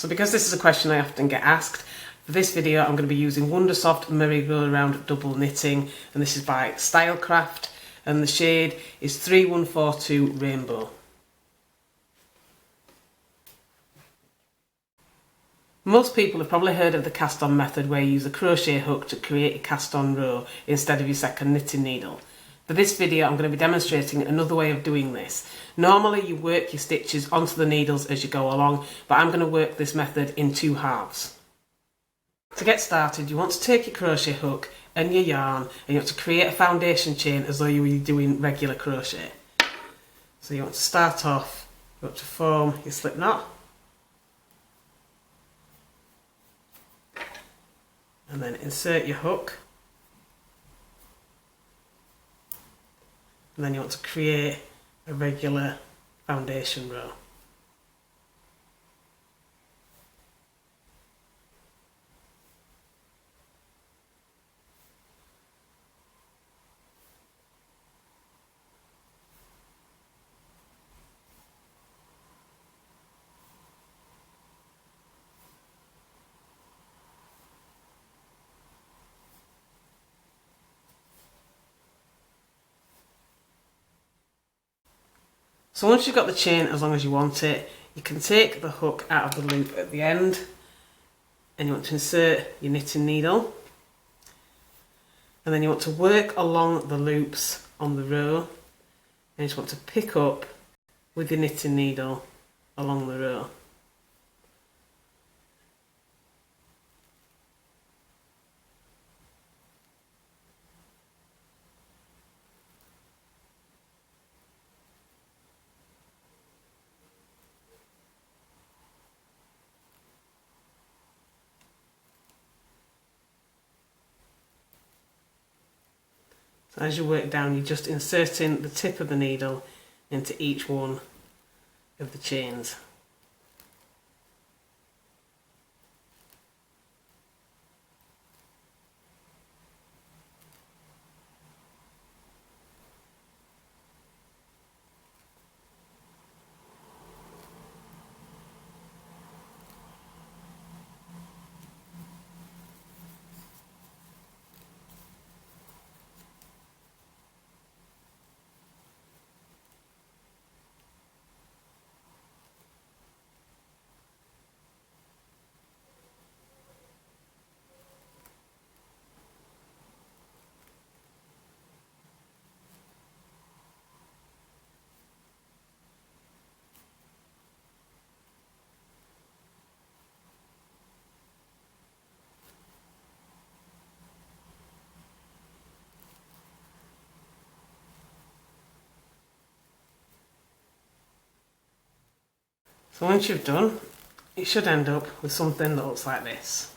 So because this is a question I often get asked, for this video I'm going to be using Wondersoft Merry-Go-Round Double Knitting, and this is by Stylecraft, and the shade is 3142 Rainbow. Most people have probably heard of the cast on method, where you use a crochet hook to create a cast on row instead of your second knitting needle. For this video I'm going to be demonstrating another way of doing this. Normally you work your stitches onto the needles as you go along, but I'm going to work this method in two halves. To get started, you want to take your crochet hook and your yarn, and you want to create a foundation chain as though you were doing regular crochet. So you want to start off, you want to form your slip knot, and then insert your hook, and then you want to create a regular foundation row. So once you've got the chain as long as you want it, you can take the hook out of the loop at the end, and you want to insert your knitting needle, and then you want to work along the loops on the row, and you just want to pick up with your knitting needle along the row. So as you work down, you're just inserting the tip of the needle into each one of the chains. So once you've done, you should end up with something that looks like this.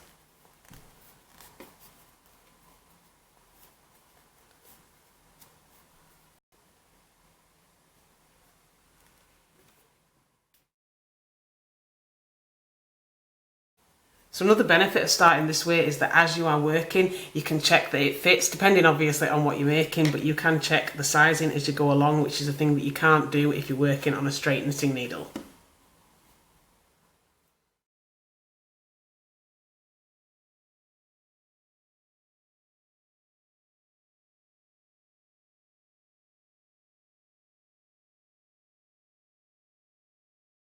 So another benefit of starting this way is that as you are working, you can check that it fits, depending obviously on what you're making, but you can check the sizing as you go along, which is a thing that you can't do if you're working on a straight knitting needle.